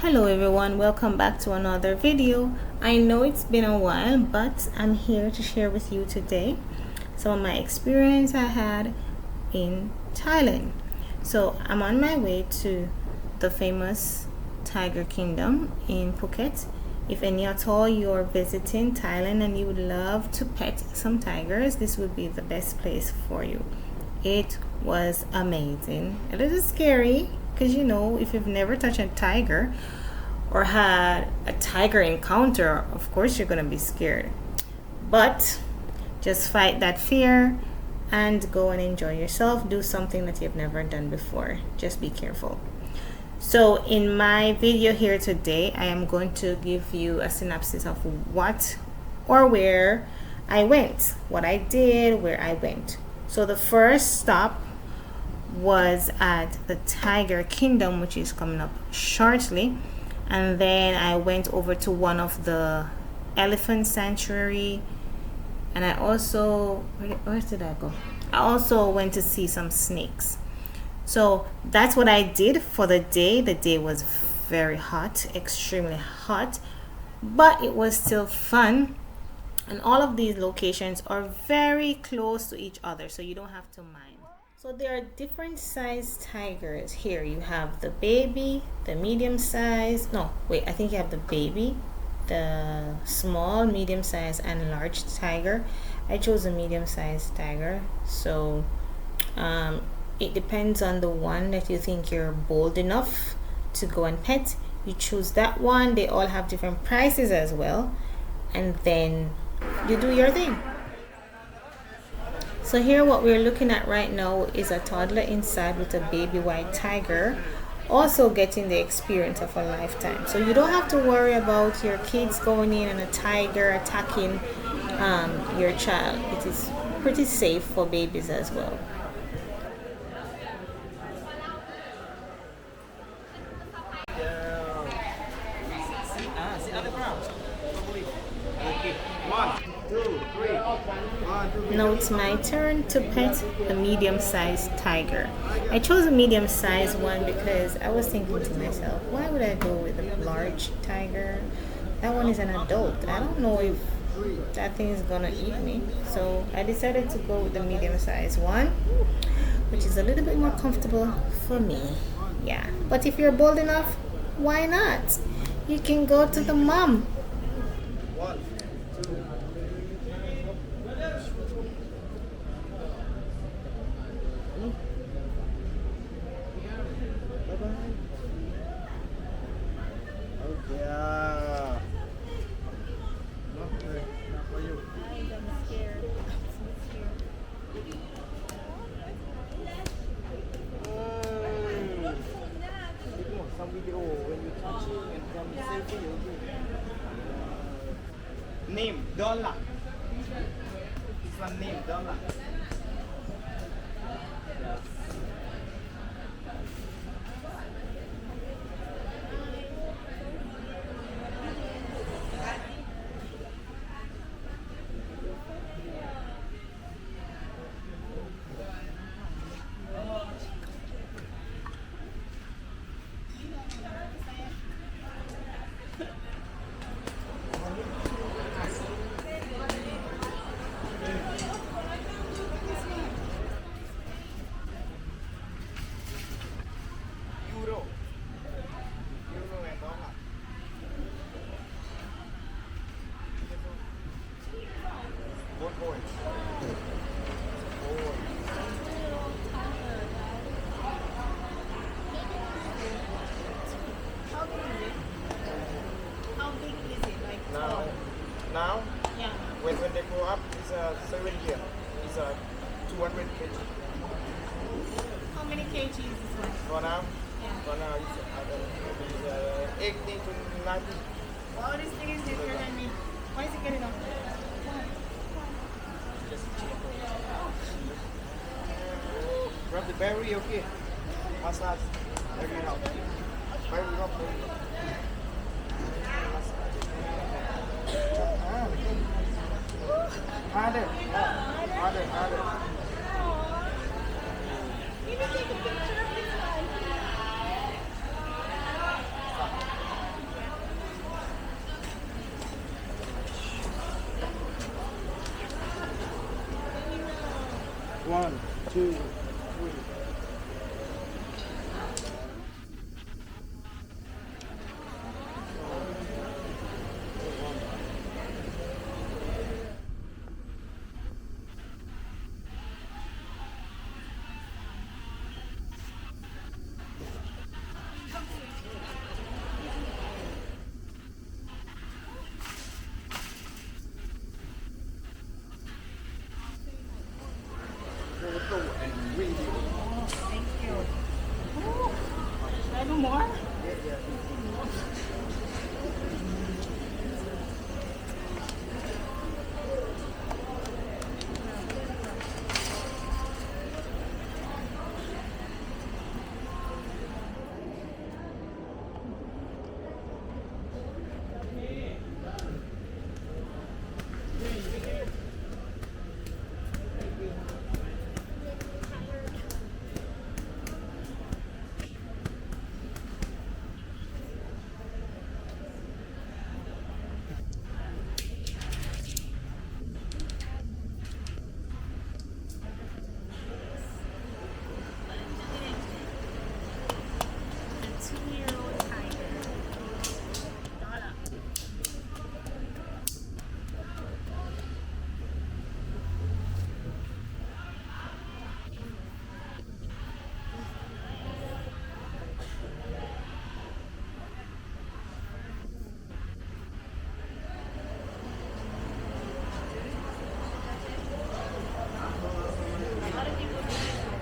Hello everyone, welcome back to another video. I know it's been a while, but I'm here to share with you today some of my experience I had in Thailand. So I'm on my way to the famous Tiger Kingdom in Phuket. If any at all you're visiting Thailand and you would love to pet some tigers, this would be the best place for you. It was amazing. A little scary because if you've never touched a tiger or had a tiger encounter, of course you're going to be scared. But just fight that fear and go and enjoy yourself. Do something that you've never done before. Just be careful. So in my video here today, I am going to give you a synopsis of what or where I went, what I did, where I went. So the first stop was at the Tiger Kingdom, which is coming up shortly, and then I went over to one of the elephant sanctuary, and I also where did I go? I also went to see some snakes. So that's what I did for the day. The day was very hot, extremely hot, but it was still fun. And all of these locations are very close to each other, so you don't have to mind. So there are different sized tigers here. You have the baby, the medium size. No, wait, I think you have the baby, the small, medium size, and large tiger. I chose a medium sized tiger. So it depends on the one that you think you're bold enough to go and pet. You choose that one. They all have different prices as well. And then you do your thing. So here what we're looking at right now is a toddler inside with a baby white tiger, also getting the experience of a lifetime. So you don't have to worry about your kids going in and a tiger attacking your child. It is pretty safe for babies as well. Now it's my turn to pet a medium-sized tiger. I chose a medium-sized one because I was thinking to myself, why would I go with a large tiger? That one is an adult. I don't know if that thing is gonna eat me. So I decided to go with the medium-sized one, which is a little bit more comfortable for me. Yeah, but if you're bold enough, why not? You can go to the mom. Name Dollar. This one name Dollar. Now, yeah. When they grow up, it's a 7 year. It's a 200 kg. How many kgs is this one? For now, Yeah. for now it's 80 to 90. Wow, this thing is heavier than me. Why is it getting up? Grab the berry, okay? Massage. Very rough. Very rough. Harder. Harder, harder. Can you take a picture of this one? 2, 3. Photo and video. Thank you. Should I do more? The 2-year-old tiger. Donna. A lot of people do this here.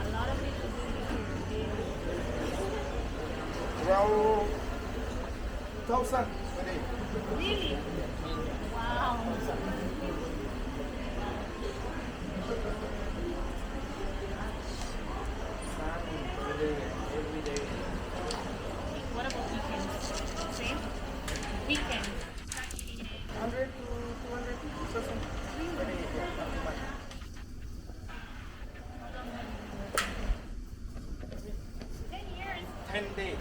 A lot of people do this here. Well, 2,000 per day. Really? Wow. Per day, every day. What about weekends? Same? Weekends. 100 to 200 something per day. Yeah, not too much. 10 years. 10 days.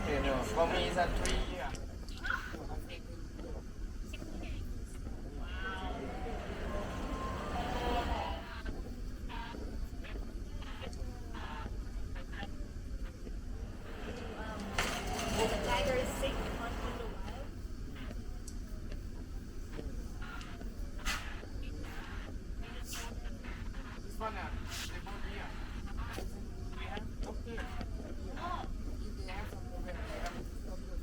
You know, for me it's a 3 year. The tiger is sick on in the wild. This one, they both here. We have doctor. Oh, If they have some problem, we have doctor.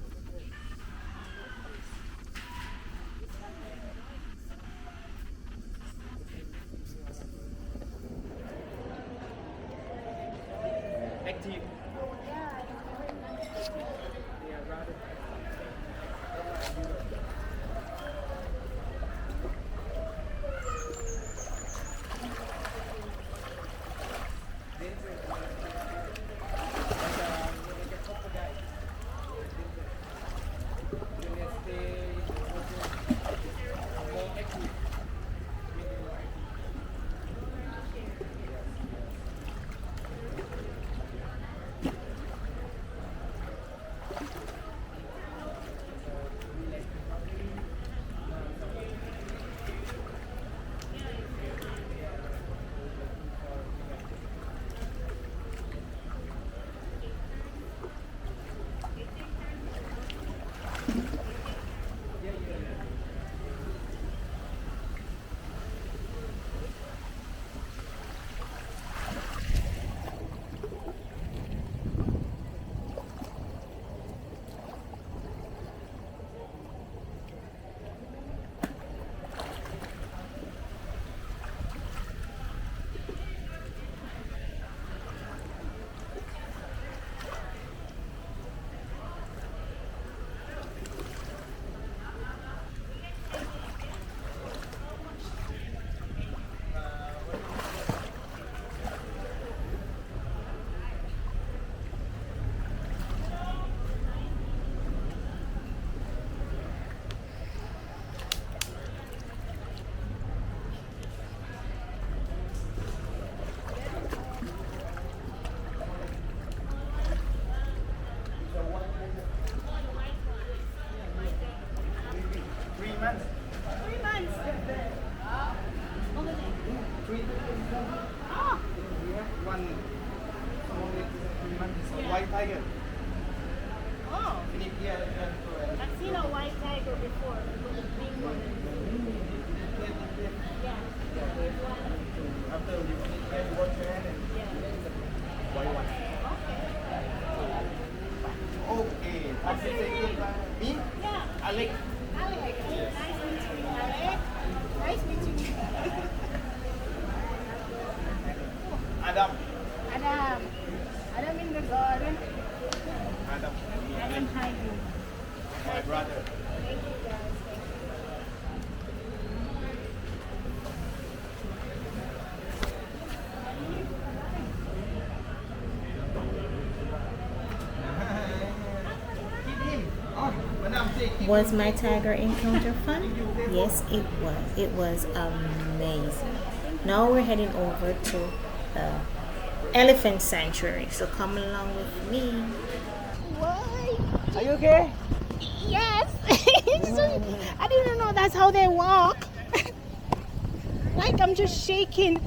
white tiger. Oh, Finish here and go ahead. I've seen a white tiger before, but the big one. Yeah. There's one. After you finish here, you wash your hand and Yeah. white one. Okay. Okay. What's your second? Me? Yeah. Alex. Alex. Nice meeting you, Alex. Nice meeting you. Adam. Adam. Adam in the garden. Adam. Adam hiding. My brother. Thank you guys. Thank you. Keep him. Oh, Madam, say keep Was my tiger encounter fun? Yes, it was. It was amazing. Now we're heading over to the elephant sanctuary. So come along with me. Why? Are you okay? Yes. I didn't know that's how they walk. Like I'm just shaking.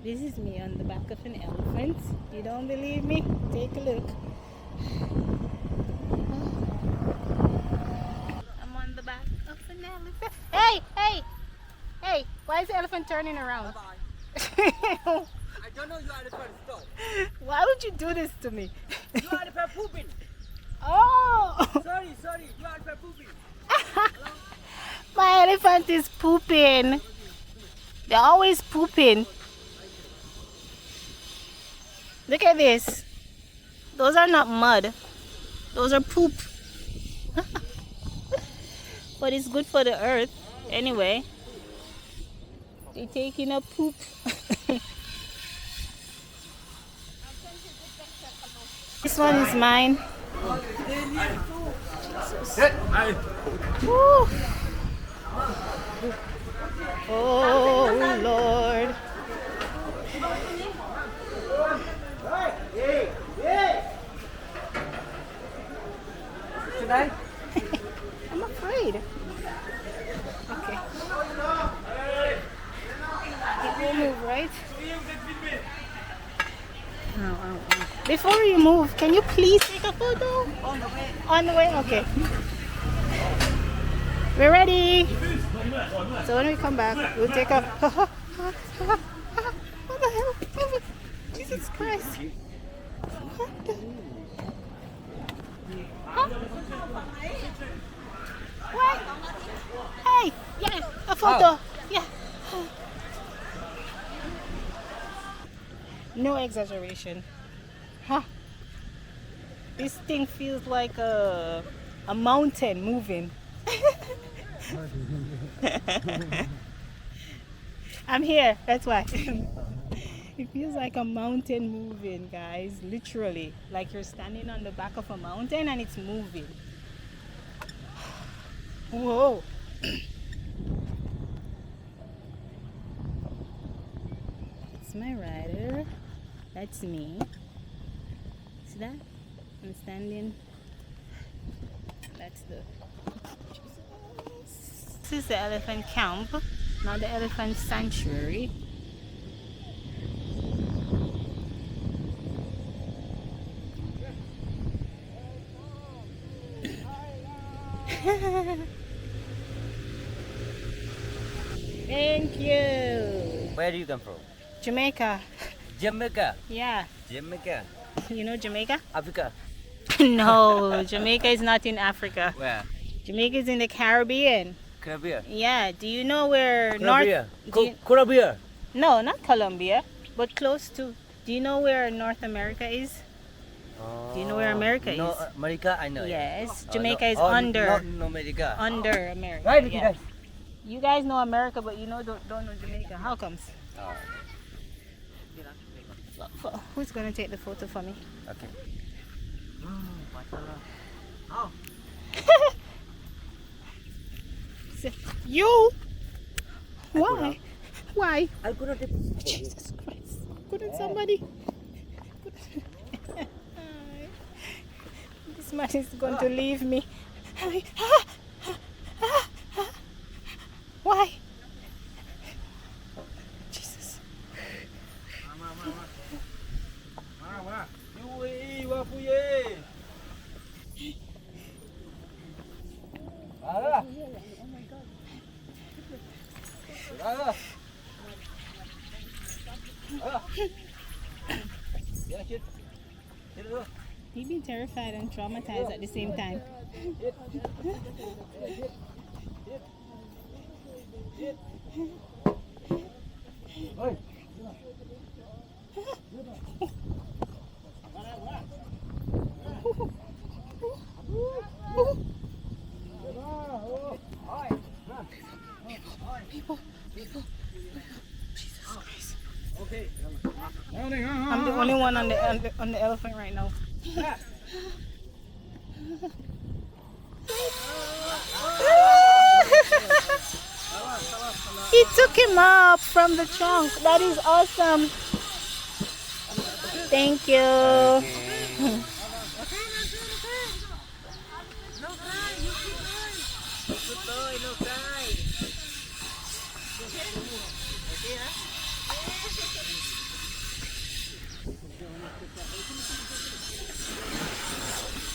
This is me on the back of an elephant. You don't believe me? Take a look. I'm on the back of an elephant. Hey, hey, hey! Why is the elephant turning around? I don't know you are the first stop. Why would you do this to me? You are the first pooping. Oh! Sorry, you are the first pooping. My elephant is pooping. They're always pooping. Look at this. Those are not mud. Those are poop. But it's good for the earth. Anyway. They're taking a poop. This one is mine. Woo. Oh Lord. Today? I'm afraid. Okay. It will move, right? Before you move, can you please take a photo? On the way. On the way? Okay. We're ready. So when we come back, we'll take a... What the hell? Jesus Christ. What the... Huh? What? Hey, yeah, a photo. Yeah. No exaggeration. Huh? This thing feels like a mountain moving. I'm here, that's why. It feels like a mountain moving, guys. Literally. Like you're standing on the back of a mountain and it's moving. Whoa. It's my rider. That's me. See that? I'm standing. That's the... This is the elephant camp, not the elephant sanctuary. Thank you. Where do you come from? Jamaica. Jamaica. Yeah. Jamaica. You know Jamaica? Africa. No, Jamaica is not in Africa. Where? Jamaica is in the Caribbean. Caribbean. Yeah. Do you know where Caribbean. North? Caribbean. No, not Colombia, but close to. Do you know where North America is? Do you know where America No, is? America, I know. Yes. Oh, Jamaica no. is Oh, under. No, America. Under America. Right, yeah. guys. You guys know America, but you don't know Jamaica. How comes? Oh, Who's gonna take the photo for me? okay. You? Why? Why? I could not take Jesus Christ! Couldn't somebody? This man is going to leave me. Why? Jesus. You You've been terrified and traumatized at the same time. I'm the only one on the elephant right now. He took him up from the trunk. That is awesome. Thank you.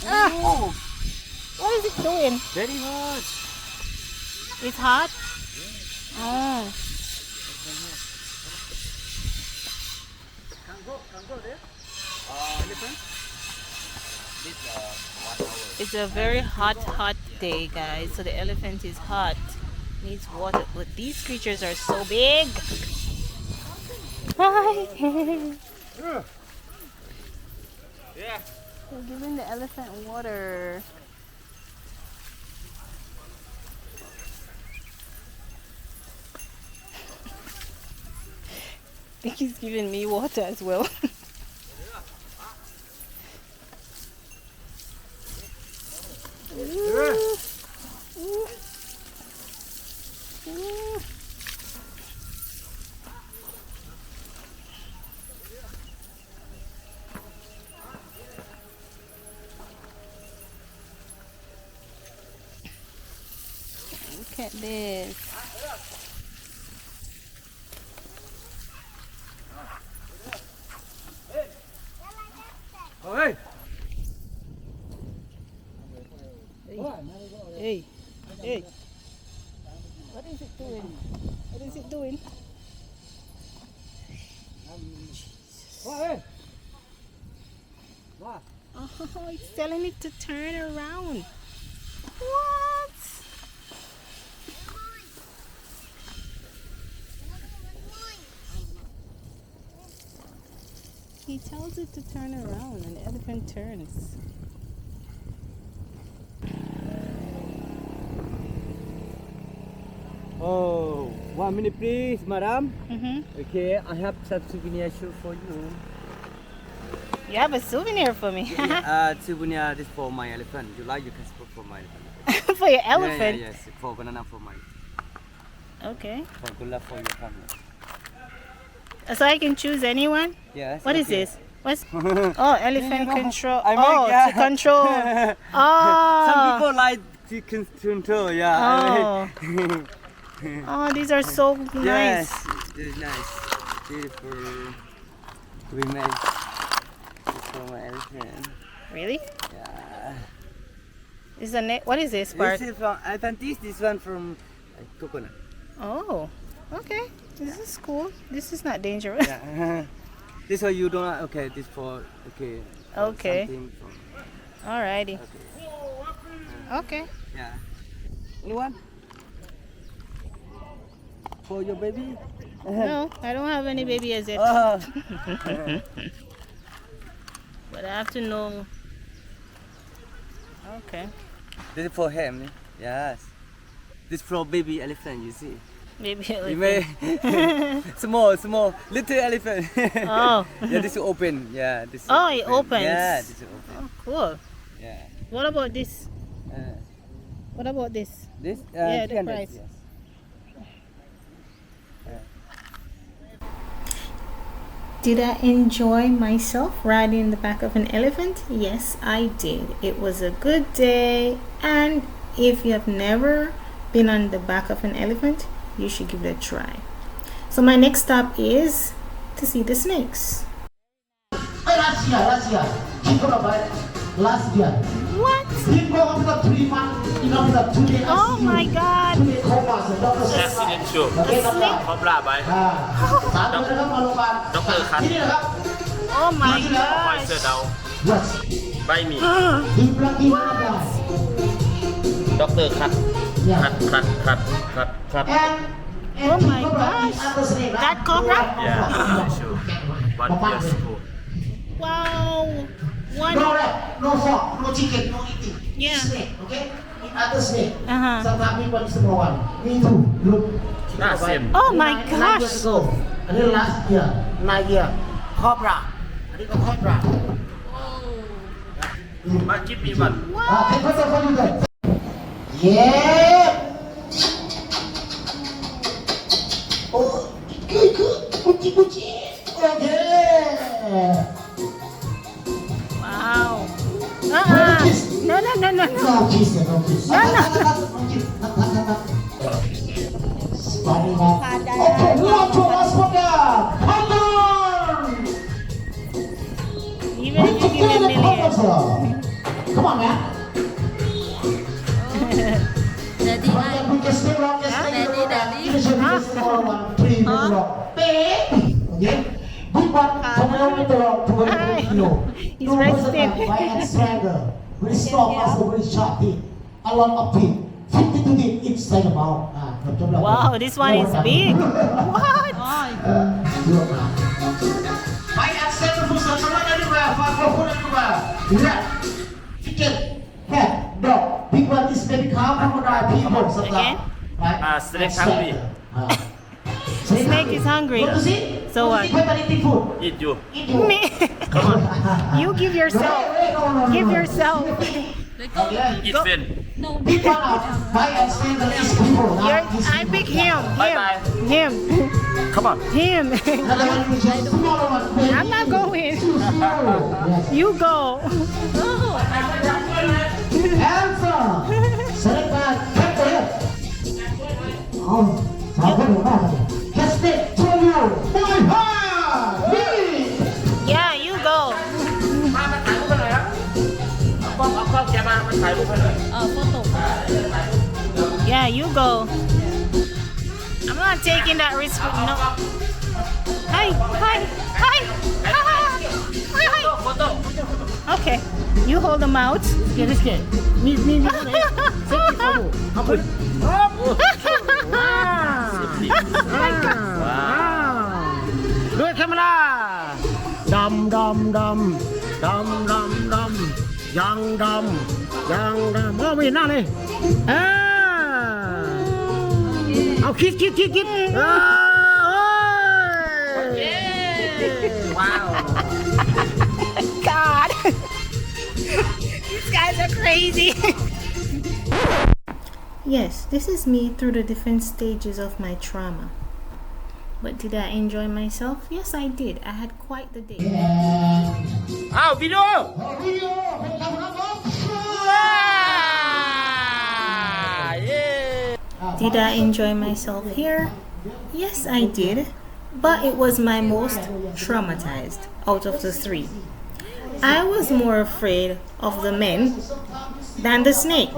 Ah, what is it doing? Very hot. It's hot? Oh. It's a very hot day, guys. So the elephant is hot. Needs water. But these creatures are so big. Hi. Yeah. We're giving the elephant water. I think he's giving me water as well. Look at this. Hey. Hey, hey. What is it doing? What is it doing? Hey. Oh, it's telling it to turn around. What? He tells it to turn around and the elephant turns. Oh, 1 minute please, madam. Mm-hmm. Okay, I have some souvenir shoe for you. You have a souvenir for me. Souvenir this for my elephant. You like, you can spot for my elephant. For your elephant? Yeah, yes, for banana for my. Okay. For good luck for your family. So I can choose anyone? Yes. What is this? What's oh, elephant control. I Oh, make, yeah. to control. Oh. Some people like to control, yeah. Oh. Oh, these are so nice. Yes, it's nice. Beautiful. We made this for my elephant. Really? Yeah. Is the neck? What is this part? This is from elephant. This one from coconut. Oh, okay. This is cool. This is not dangerous. Yeah. This one you don't. Okay. This for okay. Okay. Something from, Alrighty. okay. Okay. Yeah. Anyone? For your baby? No, I don't have any baby as yet. Oh. But I have to know. Okay. This is for him. Yes. This for baby elephant. You see. Baby You elephant. may small, little elephant. Oh. Yeah, this is open. Yeah, this. Is Oh, it open. opens. Yeah, this is open. Oh, cool. Yeah. What about this? Uh, What about this? this. Yeah, the 300, price. Yes. Did I enjoy myself riding in the back of an elephant? Yes, I did. It was a good day, and if you have never been on the back of an elephant, you should give it a try. So my next stop is to see the snakes. Last year. He got about last year. What? He got after 3 months, you know, after 2 days. Oh my god. 2 days coma, so doctor said, accident show โอเคครับ พร้อมลาไป 3 เดือนนะครับมาโรงพยาบาล ดร. คัท ที่นี่นะครับ Oh my คอย gosh. เสื้อเดา Yes. By me. He plugged in another. Doctor cut. Yeah. Cut. And Oh my King Cobra gosh. is under snake, right? That cobra? Yeah, sure. 1 year ago. Wow. One. No rat, no frog, no chicken, no eating. Yeah. Snake, okay? It other snake. Uh-huh. Sometimes people is number one. Me too. Look. Same. Oh my 9 years gosh. ago. And then last year, 9 year. Cobra. I think a cobra. But give me one. Take photo for you then. Yeah. Oh, good. Puchi. Okay. Wow. Where is No. No kiss. No kiss. No. Not. Starting off. Okay, one to us for that. Come on. Even if you give me a million. Come on, man. Daddy, We can stay long, just stay long. Daddy. Finish it, we just all one, 3 minutes long. Baby. Okay? Big one, from 1 minute long to 1 minute long. He's resting. By and strangle. Very strong muscle, very sharp teeth. A lot of teeth. 52 teeth inside the mouth. Wow, this one is big. What? By and strangle, full circle, run everywhere, full everywhere. Rat, chicken, cat, dog. Big one is maybe cow, crocodile, people, sometimes. Again? Right? Snake hungry. Snake is hungry. Want to see? So Want to what? see better eating food? Eat you. Eat you. Me. You give yourself. Give yourself. Okay. Eat fin. no. Big one out. Buy and spend the least people. I pick him. Bye-bye. Him. Come on. Him. Another one which is smaller one. I'm not going. Yes. You go. Answer. Select by cut the head. Oh, sao có được ba rồi? Catch it to you. Boy, ha! Me. Yeah, you go. มาถ่ายรูปกันหน่อยครับเอากล้องแกมาถ่ายรูปกันหน่อย Photo. Yeah, you go. I'm not taking that risk. No. Hi. Okay. You hold them out. Get this kid. Me. Safety for you. Up it. Look at camera. Dum. Young dum. Oh, wait, now, eh? Oh, kiss. Wow. God. These guys are crazy. Yes, this is me through the different stages of my trauma. But did I enjoy myself? Yes, I did. I had quite the day. อ้าววิดีโอ Did I enjoy myself here? Yes, I did. But it was my most traumatized out of the 3. I was more afraid of the men than the snake.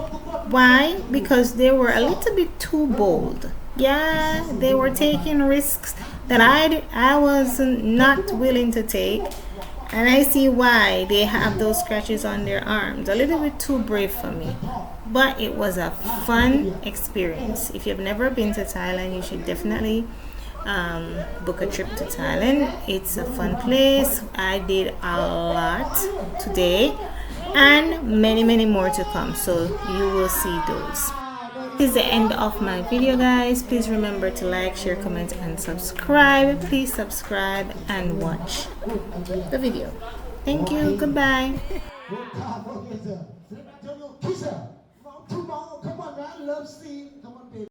Why? Because they were a little bit too bold. Yeah, they were taking risks that I was not willing to take. And I see why they have those scratches on their arms. A little bit too brave for me. But it was a fun experience. If you've never been to Thailand, you should definitely book a trip to Thailand. It's a fun place. I did a lot today and many more to come, so you will see those. This is the end of my video, guys. Please remember to like, share, comment and subscribe. Please subscribe and watch the video. Thank you. Goodbye. Kiss her. Come on, man. Love scene.